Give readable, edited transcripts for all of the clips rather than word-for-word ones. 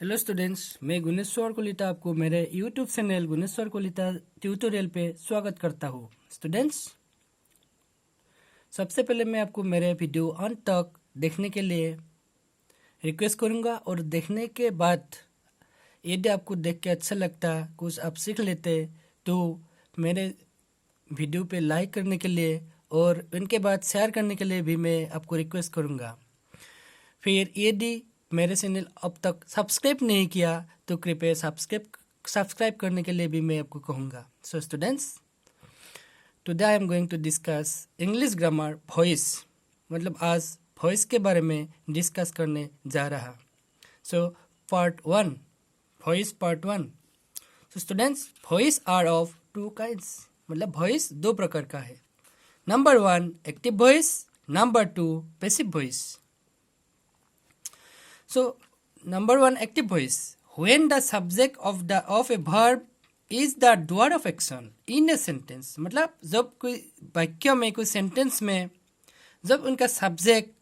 Hello students, मैं गुनेश्वर कोलिता आपको मेरे यूट्यूब चैनल गुनेश्वर कोलिता ट्यूटोरियल पे स्वागत करता हूँ। स्टूडेंट्स, सबसे पहले मैं आपको मेरे वीडियो अंत तक देखने के लिए रिक्वेस्ट करूँगा और देखने के बाद यदि आपको देख के अच्छा लगता, कुछ आप सीख लेते, तो मेरे वीडियो पे लाइक करने के लिए और उनके बाद शेयर करने के लिए भी मैं आपको रिक्वेस्ट करूँगा। फिर यदि मेरे चैनल अब तक सब्सक्राइब नहीं किया तो कृपया सब्सक्राइब करने के लिए भी मैं आपको कहूँगा। So students, today I am going to discuss English grammar voice, मतलब आज वॉइस के बारे में डिस्कस करने जा रहा। So part 1, voice part 1। So students, voice are of two kinds, मतलब वॉइस दो प्रकार का है। Number 1 active voice, number 2 passive voice. So, number 1 active voice, when the subject of a verb is the doer of action in a sentence, मतलब जब कोई वाक्य में, कोई सेंटेंस में जब उनका सब्जेक्ट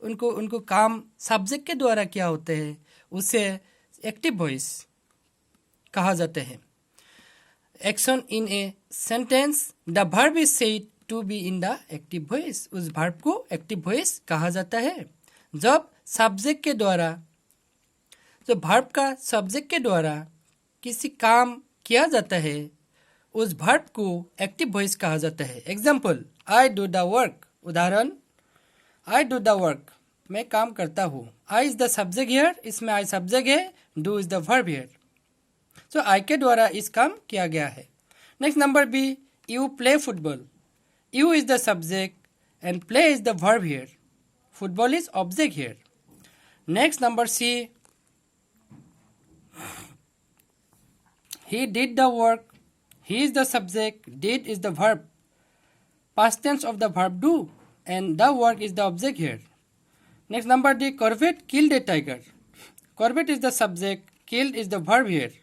उनको काम सब्जेक्ट के द्वारा क्या होते हैं, उसे एक्टिव वॉइस कहा जाता है। Action in a sentence, the verb is said to be in the active voice, उस वर्ब को एक्टिव वॉइस कहा जाता है। जब सब्जेक्ट के द्वारा, जो वर्ब का सब्जेक्ट के द्वारा किसी काम किया जाता है, उस वर्ब को एक्टिव वॉइस कहा जाता है। Example, I do the work. उदाहरण, आई डू द वर्क, मैं काम करता हूँ। I is the subject here, इसमें आई सब्जेक्ट है, do is the verb here. So I के द्वारा इस काम किया गया है। Next number B, you play football. You is the subject and play is the verb here. Football is object here. Next number C, he did the work. He is the subject, did is the verb, past tense of the verb do, and the work is the object here. Next number D, Corbett killed a tiger. Corbett is the subject, killed is the verb here.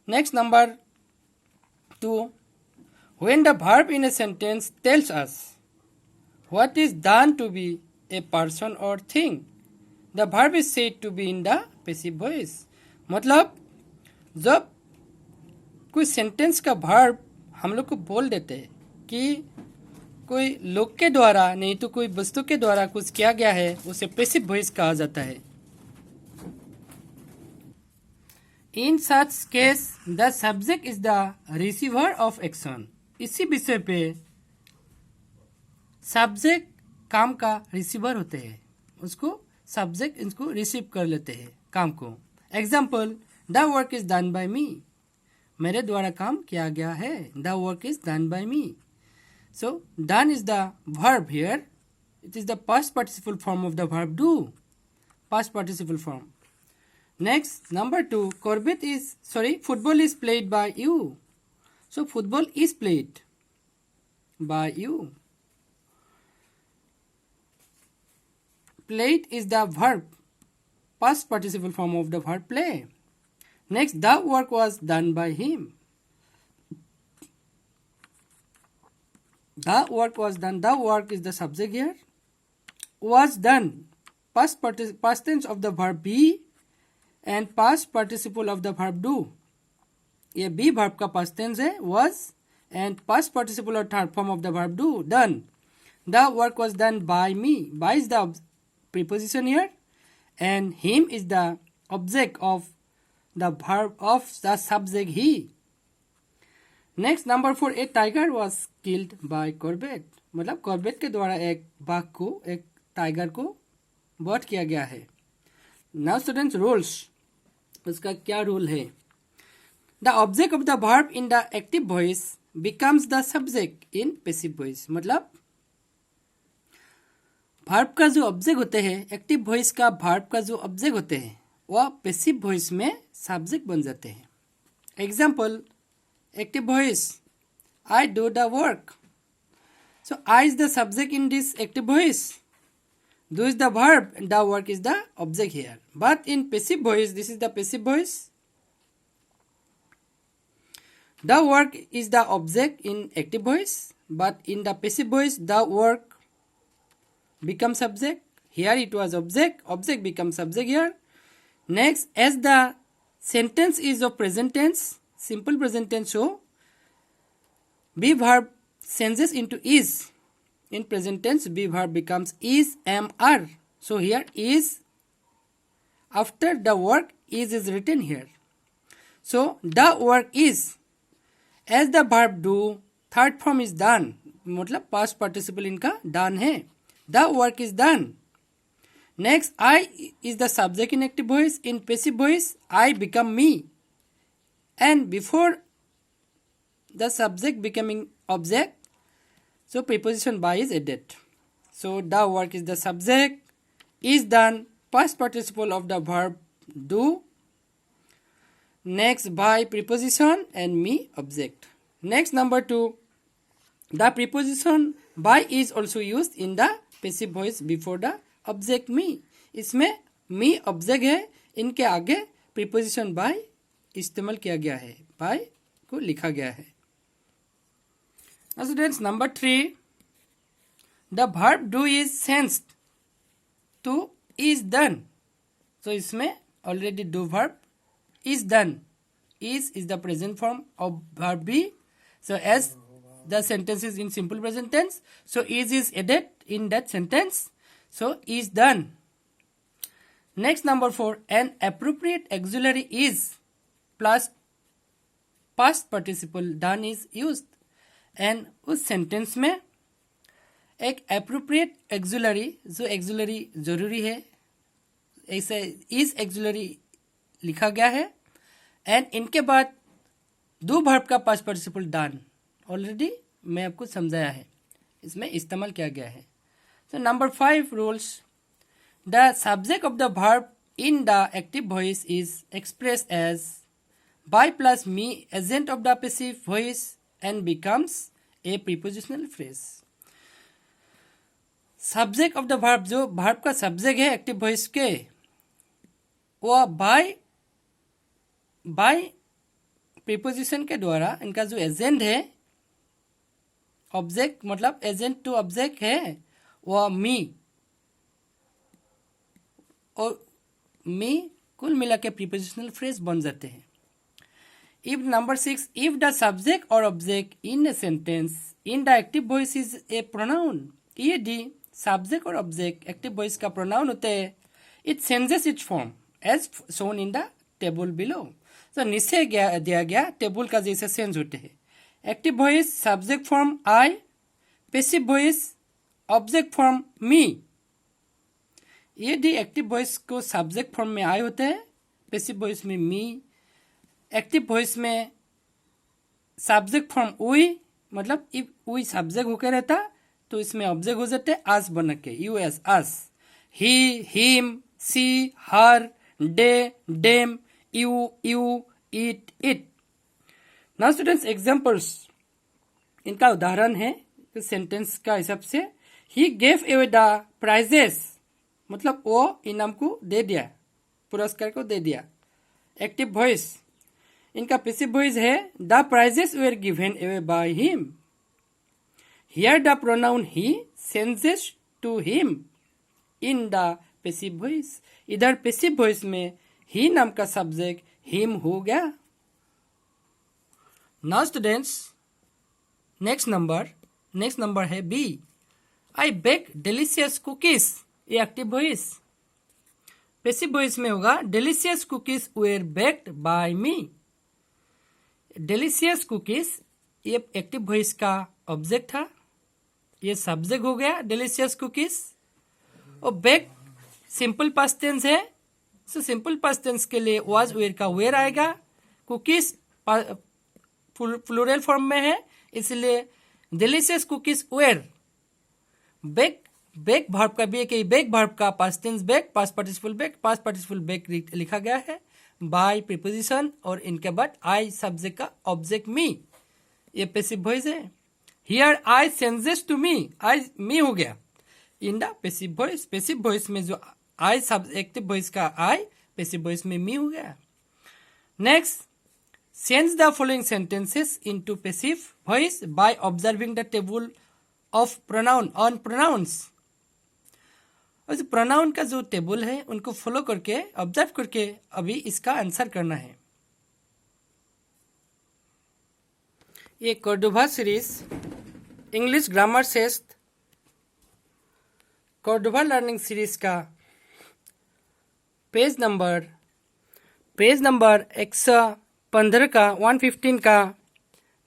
Next number 2, when the verb in a sentence tells us what is done to be a person or thing, the verb is said to be in the passive voice. मतलब जब कोई sentence का verb हम लोग को बोल देते हैं कि कोई लोग के द्वारा नहीं तो कोई वस्तु के द्वारा कुछ किया गया है, उसे पैसिव वॉइस कहा जाता है। In such case the subject is the receiver of action. इसी विषय पे सब्जेक्ट काम का रिसीवर होते हैं, उसको सब्जेक्ट इसको रिसीव कर लेते हैं काम को। Example, the work is done by me, मेरे द्वारा काम किया गया है। The work is done by me. So done is the verb here, it is the past participle form of the verb do, past participle form. Next number 2, football is played by you. So football is played by you. Played is the verb, past participle form of the verb play. Next, the work was done by him. The work was done. The work is the subject here. Was done, past tense of the verb be and past participle of the verb do. ये be verb का past tense है, was, and past participle or third form of the verb do, done. The work was done by me. By is the preposition here, and him is the object of the verb of the subject he. Next number 4, a tiger was killed by Corbett. मतलब Corbett के द्वारा एक बाघ को, एक tiger को bird किया गया है। नाउ स्टूडेंट्स, रूल्स, उसका क्या रूल है? The object of the verb in the active voice becomes the subject in passive voice. मतलब वर्ब का जो ऑब्जेक्ट होते हैं, एक्टिव वॉइस का वर्ब का जो ऑब्जेक्ट होते हैं, वह पैसिव वॉइस में सब्जेक्ट बन जाते हैं। Example, active voice, I do the work. So I is the subject in this active voice, do is the verb, the work is the object here. But in passive voice, this is the passive voice, the work is the object in active voice, but in the passive voice the work become subject. Here it was object become subject here. Next, as the sentence is of present tense, simple present tense, so be verb changes into is. In present tense, be verb becomes is, am, are. So here is, after the work is written here. So the work is, as the verb do, third form is done. मतलब past participle इनका done है. The work is done. Next, I is the subject in active voice. In passive voice, I become me. And before the subject becoming object, so preposition by is added. So the work is the subject, is done, past participle of the verb do. Next, by preposition and me object. Next, number 2, the preposition by is also used in the passive voice before the object me. इसमें me object है, इनके आगे preposition bye इस्तेमाल किया गया है, bye को लिखा गया है. Students, number 3, the verb do is changed to is done. So इसमें already do verb is done. Is the present form of verb be. So as the sentence is in simple present tense, so is added in that sentence. So is done. Next, number 4, an appropriate auxiliary is plus past participle done is used. And उस sentence में एक appropriate auxiliary, जो auxiliary जरूरी है, ऐसे is auxiliary लिखा गया है. And इनके बाद दो verb का past participle done already मैं आपको समझाया है, इसमें इस्तेमाल किया गया है. So number 5 rules. The subject of the verb in the active voice is expressed as by plus me agent of the passive voice and becomes a prepositional phrase. Subject of the verb, जो verb का subject है active voice के, वो by preposition के द्वारा इनका जो agent है, object मतलब agent to object है, वो मी और मी कुल मिला के प्रीपोजिशनल फ्रेज बन जाते हैं. If number 6, if the subject और object in a sentence in the active voice is a pronoun. ये डी सब्जेक्ट और ऑब्जेक्ट एक्टिव वॉइस का प्रोनाउन होते हैं. It changes its form as shown in the table below. तो नीचे दिया गया टेबल का जैसे चेंज होते हैं. Active voice subject form I, passive voice object form मी. ये डी एक्टिव वॉइस को सब्जेक्ट फॉर्म में आई होते हैं, पैसिव वॉइस में मी, एक्टिव वॉइस में सब्जेक्ट फॉर्म उई, मतलब इफ उई सब्जेक्ट होकर रहता तो इसमें ऑब्जेक्ट हो जाते आस बन के, यू एस us. He, him, she, her, they, them, you, it, it. Now students, examples, इनका उदाहरण है सेंटेंस का हिसाब से. He gave away the prizes, मतलब वो इनाम को दे दिया, पुरस्कार को दे दिया. एक्टिव वॉइस, इनका पैसिव वॉइस है the prizes were given away by him. Here the pronoun he changes to him in the passive voice. इधर पैसिव वॉइस में ही नाम का सब्जेक्ट हिम हो गया. नाउ स्टूडेंट्स, नेक्स्ट नंबर है B. I bake delicious cookies. ये active voice. Passive voice में होगा delicious cookies were baked by me. Delicious cookies ये एक्टिव वॉइस का ऑब्जेक्ट था, ये सब्जेक्ट हो गया डिलीशियस कुकीज. और बेक सिंपल पास्ट टेंस है, सो सिंपल पास्ट टेंस के लिए वाज वेयर का वेयर आएगा. कुकीज प्लूरल फॉर्म में है, इसलिए delicious cookies were. Bake verb का भी है, बेक वर्ब का past tense bake, past participle bake लिखा गया है बाय प्रीपोजिशन और इनके बाद आई सब्जेक्ट का ऑब्जेक्ट मी. ये पैसिव वॉइस है. Here I changes to me, I me हो गया in the passive voice. Passive voice में जो आई सब एक्टिव वॉइस का आई, पैसिव वॉइस में मी हो गया. Next, change the following sentences into passive voice by observing the table of pronoun on pronouns. और जो प्रोनाउन का जो टेबल है उनको फॉलो करके ऑब्जर्व करके अभी इसका आंसर करना है। ये Cordoba series English grammar test Cordoba learning series का पेज नंबर 115 का 115 का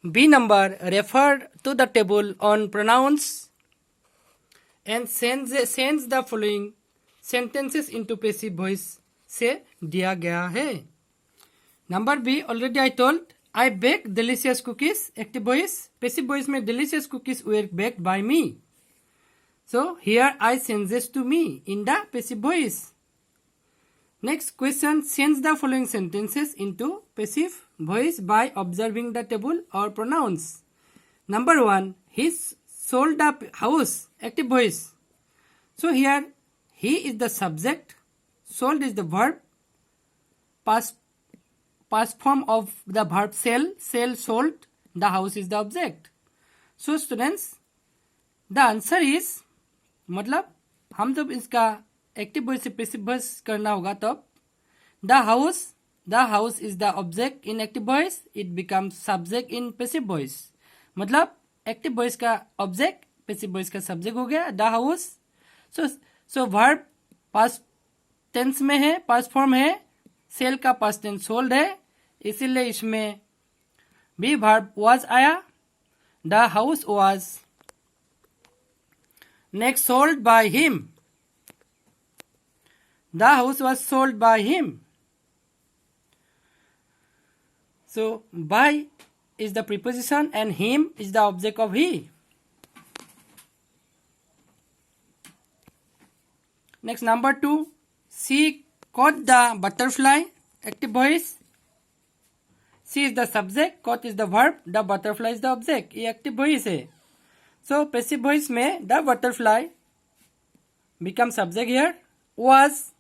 B number refer to the table on pronouns and sends the following sentences into passive voice से दिया गया है। Number B already I told I baked delicious cookies. Active voice. Passive voice में delicious cookies were baked by me. So here I changes to me in the passive voice. Next question, change the following sentences into passive voice by observing the table or pronouns. Number 1, he sold a house. Active voice. So here he is the subject, sold is the verb, past form of the verb sell sold, the house is the object. So students, the answer is, मतलब हम जब इसका active voice से passive voice करना होगा तब the house is the object in active voice, it becomes subject in passive voice. मतलब active voice का ऑब्जेक्ट पैसिव वॉइस का सब्जेक्ट हो गया the house. so verb past tense में है, पास्ट फॉर्म है, सेल का पास्ट टेंस सोल्ड है, इसीलिए इसमें भी वर्ब वाज आया। The house was next sold by him, the house was sold by him. So by is the preposition and him is the object of he. Next number 2, she caught the butterfly. Active voice. She is the subject, caught is the verb, the butterfly is the object. ये active voice है. So passive voice में the butterfly become subject here. Was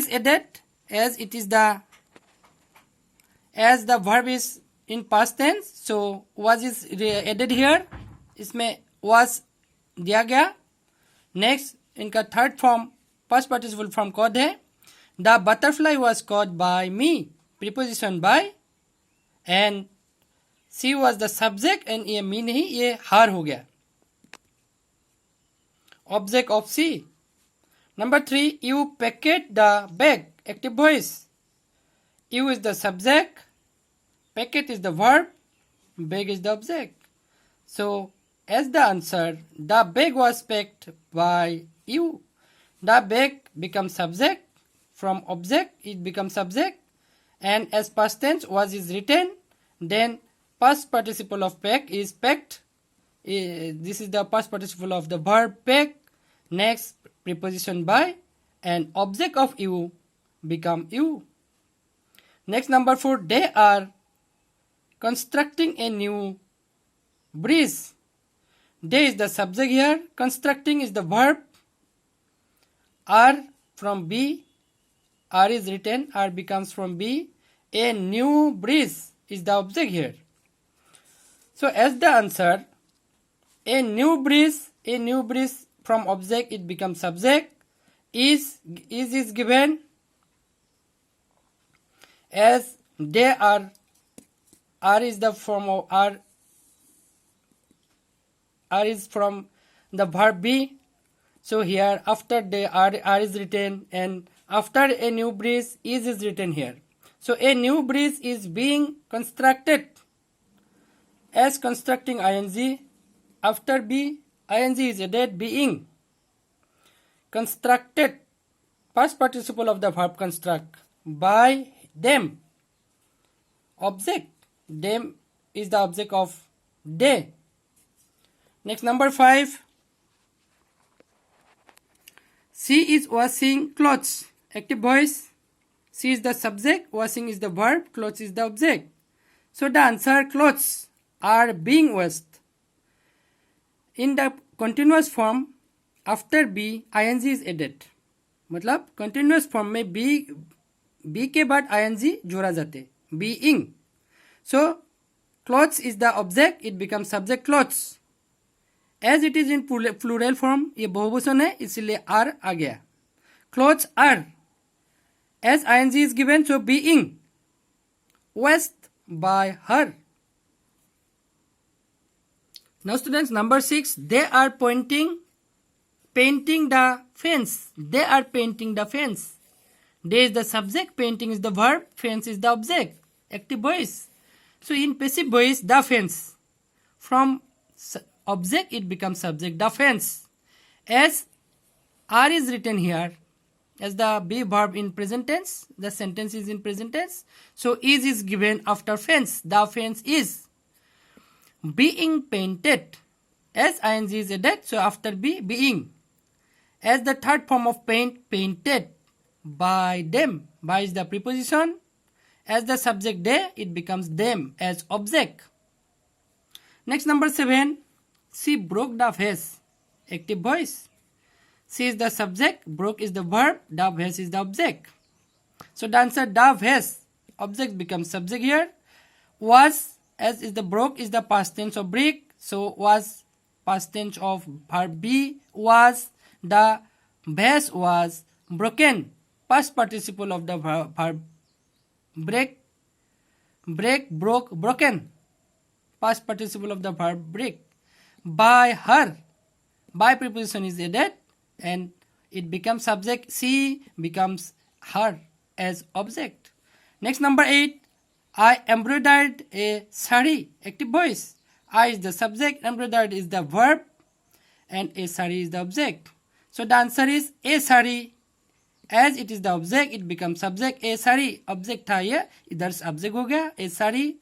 is added as it is as the verb is in past tense. So was is added here. इसमें was दिया गया. Next इनका third form past participle form caught है. The butterfly was caught by me. Preposition by and she was the subject and ये me नहीं, ये her हो गया. Object of she. Number 3, you packet the bag. Active voice. You is the subject. Packet is the verb. Bag is the object. So as the answer, the bag was packed by you. The bag becomes subject. From object it becomes subject. And as past tense was is written, then past participle of pack is packed. This is the past participle of the verb pack. Next preposition by and object of you become you. Next number 4, they are constructing a new bridge. They is the subject here. Constructing is the verb. Are from B. R is written, R becomes from B. A new bridge is the object here. So as the answer, a new bridge from object it becomes subject. Is given as they are. R is the form of R is from the verb be. So here after the R is written and after a new bridge is written here. So a new bridge is being constructed as constructing ing. After be ing is added being. Constructed past participle of the verb construct by them. Object, them is the object of they. Next number 5, she is washing clothes. Active voice. She is the subject, washing is the verb, clothes is the object. So the answer, clothes are being washed. In the continuous form, after be ing is added. मतलब continuous form में be के बाद ing जोड़ा जाते, being. So clothes is the object, it becomes subject clothes. As it is in plural form, ये बहुवचन है इसलिए आर आ गया. Clothes are, as ing is given, so being washed by her. Now students, number 6, they are painting the fence. They are painting the fence. They is the subject, painting is the verb, fence is the object. Active voice. So in passive voice, the fence. From object it becomes subject, the fence. As are is written here as the be verb in present tense, the sentence is in present tense. So is given after fence. The fence is being painted. As ing is added, so after be, being. As the third form of paint, painted by them. By is the preposition. As the subject they, it becomes them as object. Next, number 7, she broke the vase. Active voice. She is the subject, broke is the verb, the vase is the object. So the answer, the vase, object becomes subject here. Was, as is the broke is the past tense of break, so was past tense of verb be, was, the vase was broken, past participle of the verb break, broke, broken, past participle of the verb break. By her, by preposition is added and it becomes subject, she becomes her as object. Next, number 8, I embroidered a sari. Active voice. I is the subject, embroidered is the verb and a sari is the object. So the answer is a sari. As it is the object, it becomes subject. A sari object था ये, इधर से object हो गया a sari.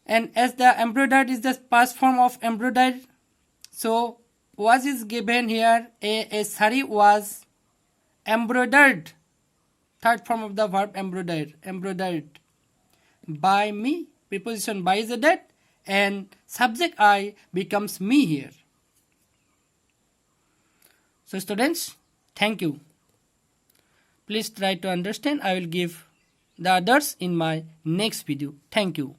And as the embroidered is the past form of embroidered, so was is given here. A sari was embroidered. Third form of the verb embroidered by me. Preposition by is added and subject I becomes me here. So students, thank you. Please try to understand. I will give the others in my next video. Thank you.